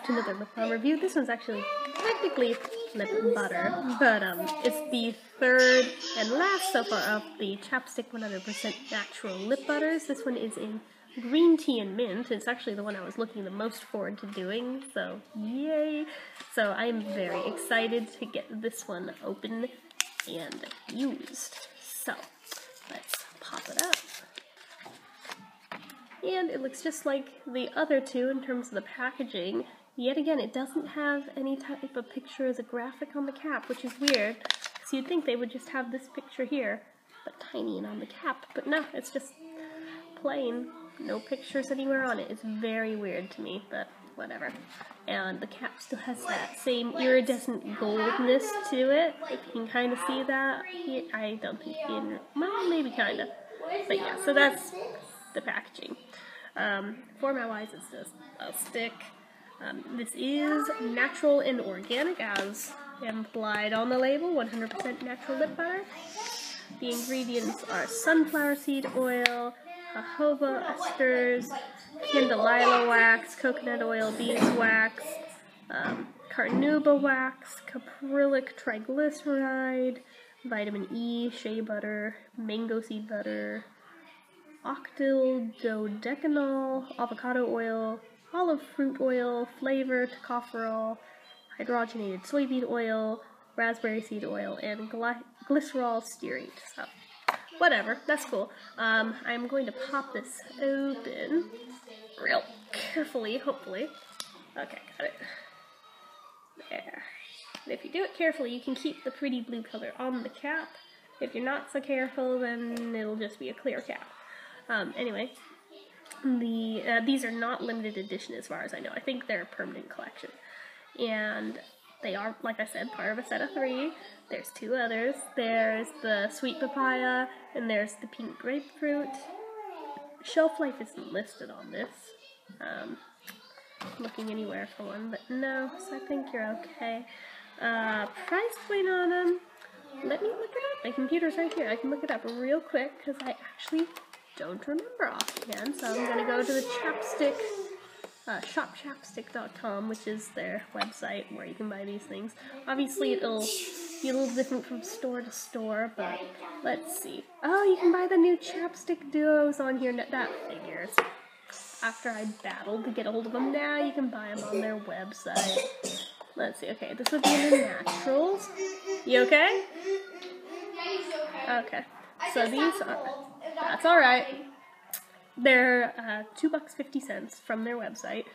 back to another lip balm review. This one's actually technically lip butter, but it's the third and last so far of the Chapstick 100% natural lip butters. This one is in green tea and mint. It's actually the one I was looking the most forward to doing, so yay! So I am very excited to get this one open and used. So let's pop it up. And it looks just like the other two in terms of the packaging. Yet again, it doesn't have any type of picture as a graphic on the cap, which is weird. So you'd think they would just have this picture here, but tiny and on the cap. But no, it's just plain. No pictures anywhere on it. It's very weird to me, but whatever. And the cap still has that same iridescent goldness to it. If you can kind of see that. I don't think you can. Well, maybe kind of. But yeah, so that's the packaging. Format-wise, it's just a stick. This is natural and organic, as implied on the label. 100% natural lip butter. The ingredients are sunflower seed oil, jojoba esters, candelilla wax, coconut oil, beeswax, carnauba wax, caprylic triglyceride, vitamin E, shea butter, mango seed butter, octyl-dodecanol, avocado oil, olive fruit oil, flavor, tocopherol, hydrogenated soybean oil, raspberry seed oil, and glycerol stearate. So, whatever, that's cool. I'm going to pop this open real carefully, hopefully. Okay, got it. There. And if you do it carefully, you can keep the pretty blue color on the cap. If you're not so careful, then it'll just be a clear cap. Anyway, these are not limited edition as far as I know. I think they're a permanent collection. And they are, like I said, part of a set of 3. There's 2 others. There's the sweet papaya, and there's the pink grapefruit. Shelf life isn't listed on this. Looking anywhere for one, but no, so I think you're okay. Price point on them. Let me look it up. My computer's right here. I can look it up real quick, because I actually don't remember offhand, so I'm going to go to the Chapstick, shopchapstick.com, which is their website where you can buy these things. Obviously, it'll be a little different from store to store, but let's see. Oh, you can buy the new Chapstick Duos on here. That figures. After I battled to get a hold of them, now you can buy them on their website. Let's see. Okay, this would be in the naturals. You okay? Okay. So these are... That's alright. They're $2.50 from their website,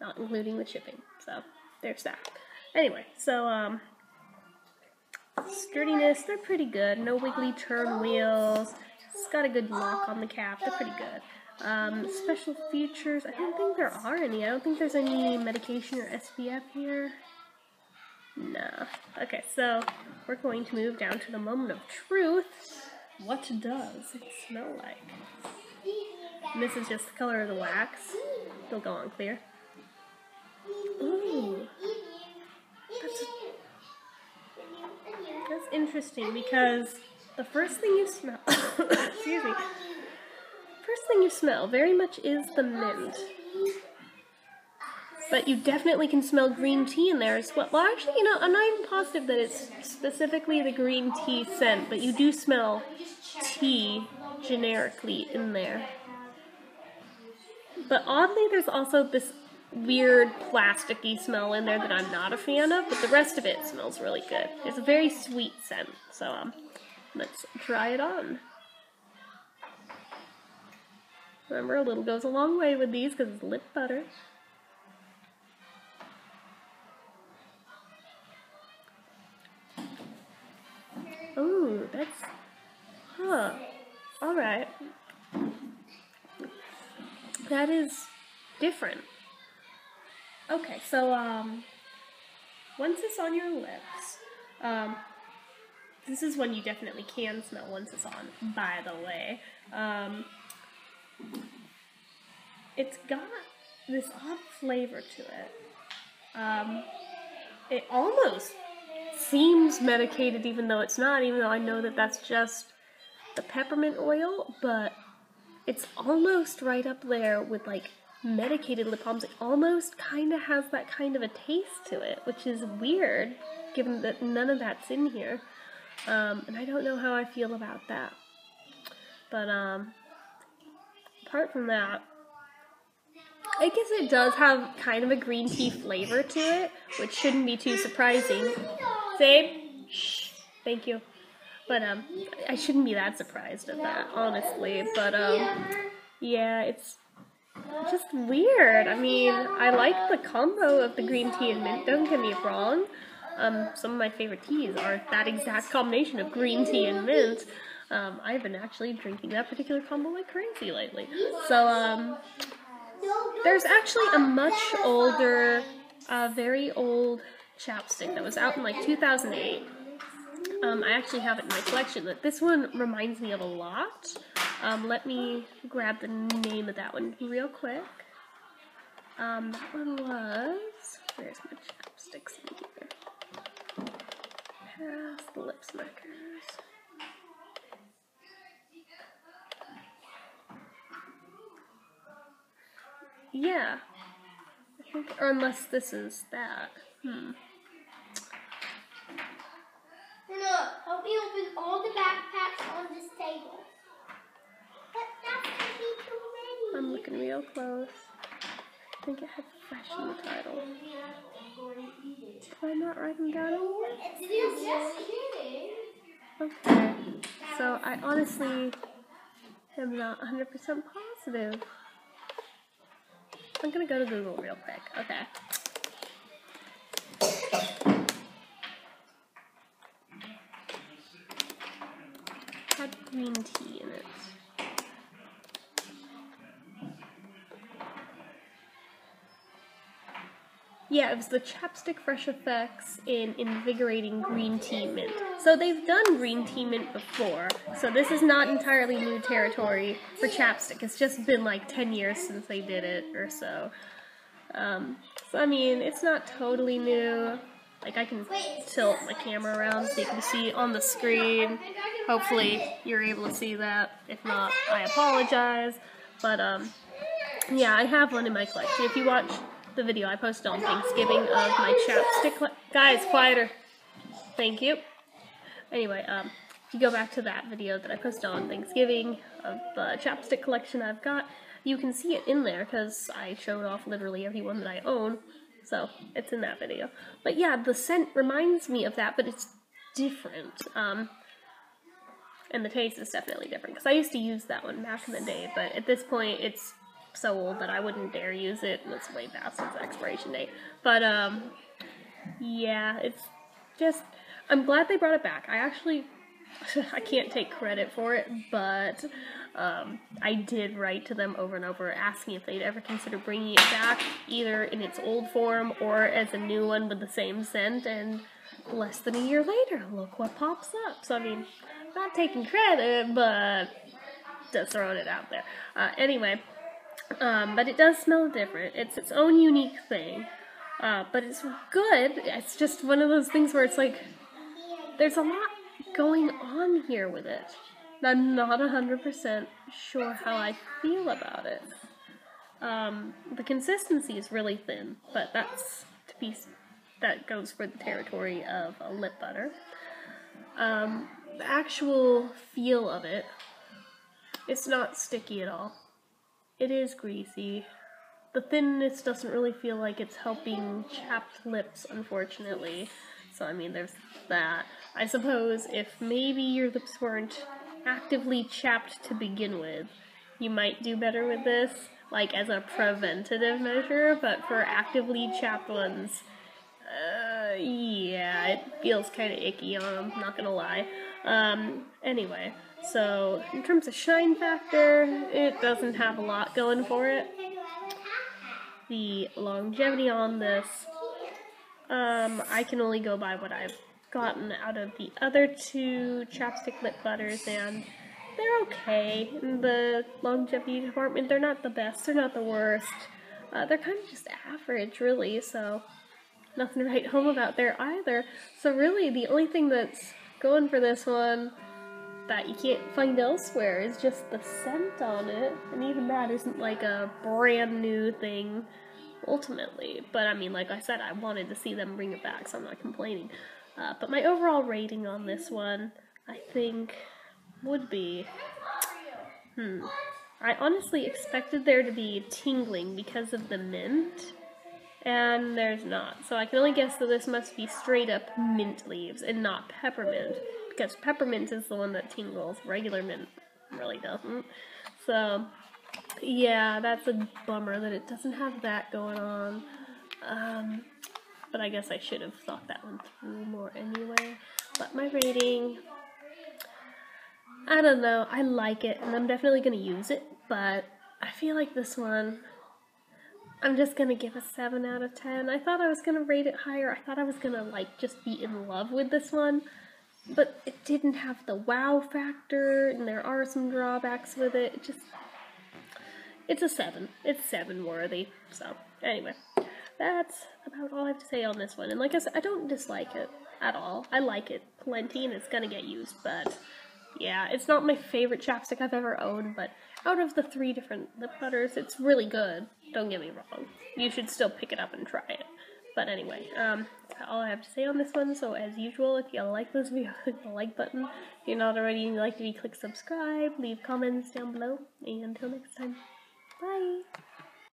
not including the shipping. So, there's that. Anyway, so, sturdiness, they're pretty good. No wiggly turn wheels. It's got a good lock on the cap. They're pretty good. Special features, I don't think there are any. I don't think there's any medication or SPF here. No. Okay, so we're going to move down to the moment of truth. What does it smell like? And this is just the color of the wax. It'll go on clear. Ooh. That's interesting, because the first thing you smell, excuse me, first thing you smell very much is the mint. But you definitely can smell green tea in there as well. Well, actually, you know, I'm not even positive that it's specifically the green tea scent, but you do smell tea generically in there. But oddly, there's also this weird plasticky smell in there that I'm not a fan of, but the rest of it smells really good. It's a very sweet scent, so let's try it on. Remember, a little goes a long way with these because it's lip butter. Ooh, that's, alright. That is different. Okay, so, once it's on your lips, this is one you definitely can smell once it's on, by the way. It's got this odd flavor to it. It almost seems medicated, even though it's not, even though I know that that's just the peppermint oil, but it's almost right up there with, like, medicated lip balms. It almost kind of has that kind of a taste to it, which is weird, given that none of that's in here. And I don't know how I feel about that. But, apart from that, I guess it does have kind of a green tea flavor to it, which shouldn't be too surprising. Zabe? Shh. Thank you. But, I shouldn't be that surprised at that, honestly. But, yeah, it's just weird. I mean, I like the combo of the green tea and mint, don't get me wrong. Some of my favorite teas are that exact combination of green tea and mint. I've been actually drinking that particular combo like crazy lately. So, there's actually a much older, very old chapstick that was out in like 2008. I actually have it in my collection. This one reminds me of a lot. Let me grab the name of that one real quick. That one was, where's my chapsticks in here? Past the lip smackers. Yeah. I think, or unless this is that. Help me open all the backpacks on this table. But that's going to be too many. I'm looking real close. I think it had fresh in the title. Did I not write them down? It's just kidding. Okay. So I honestly am not 100% positive. I'm gonna go to Google real quick. Okay. Had green tea in it. Yeah, it was the Chapstick Fresh Effects in Invigorating Green Tea Mint. So they've done green tea mint before, so this is not entirely new territory for Chapstick. It's just been like 10 years since they did it or so. So I mean, it's not totally new. Like, I can tilt my camera around so you can see on the screen. Hopefully you're able to see that. If not, I apologize. But yeah, I have one in my collection. If you watch the video I posted on Thanksgiving of my chapstick, guys, quieter. Thank you. Anyway, if you go back to that video that I posted on Thanksgiving of the chapstick collection I've got, you can see it in there because I showed off literally every one that I own. So it's in that video. But yeah, the scent reminds me of that, but it's different. And the taste is definitely different because I used to use that one back in the day, but at this point it's so old that I wouldn't dare use it, and it's way past its expiration date. But yeah, it's just, I'm glad they brought it back. I can't take credit for it, but I did write to them over and over asking if they'd ever consider bringing it back, either in its old form or as a new one with the same scent, and less than a year later, look what pops up. So I mean, not taking credit, but just throwing it out there. Anyway, but it does smell different. It's its own unique thing, but it's good. It's just one of those things where it's like, there's a lot going on here with it. I'm not 100% sure how I feel about it. The consistency is really thin, but that goes for the territory of a lip butter. The actual feel of it, it's not sticky at all. It is greasy. The thinness doesn't really feel like it's helping chapped lips, unfortunately. So, I mean, there's that. I suppose if maybe your lips weren't actively chapped to begin with, you might do better with this, like as a preventative measure, but for actively chapped ones, yeah, it feels kind of icky on them, not gonna lie. Anyway, so in terms of shine factor, it doesn't have a lot going for it. The longevity on this, I can only go by what I've gotten out of the other two chapstick lip butters, and they're okay. In the longevity department, they're not the best, they're not the worst. They're kind of just average, really, so nothing to write home about there either. So really, the only thing that's going for this one that you can't find elsewhere is just the scent on it, and even that isn't like a brand new thing ultimately. But I mean, like I said, I wanted to see them bring it back, so I'm not complaining. But my overall rating on this one, I think, would be, I honestly expected there to be tingling because of the mint, and there's not. So I can only guess that this must be straight up mint leaves and not peppermint, because peppermint is the one that tingles. Regular mint really doesn't. So yeah, that's a bummer that it doesn't have that going on. But I guess I should have thought that one through more anyway. But my rating, I don't know, I like it, and I'm definitely going to use it, but I feel like this one, I'm just going to give a 7 out of 10. I thought I was going to rate it higher. I thought I was going to, like, just be in love with this one, but it didn't have the wow factor, and there are some drawbacks with it. It just, it's a 7. It's 7 worthy. So, anyway, that's about all I have to say on this one. And like I said, I don't dislike it at all. I like it plenty, and it's going to get used, but yeah, it's not my favorite chapstick I've ever owned, but out of the 3 different lip butters, it's really good. Don't get me wrong. You should still pick it up and try it. But anyway, that's all I have to say on this one. So as usual, if you like this video, click the like button. If you're not already and you like it, click subscribe, leave comments down below. And until next time, bye!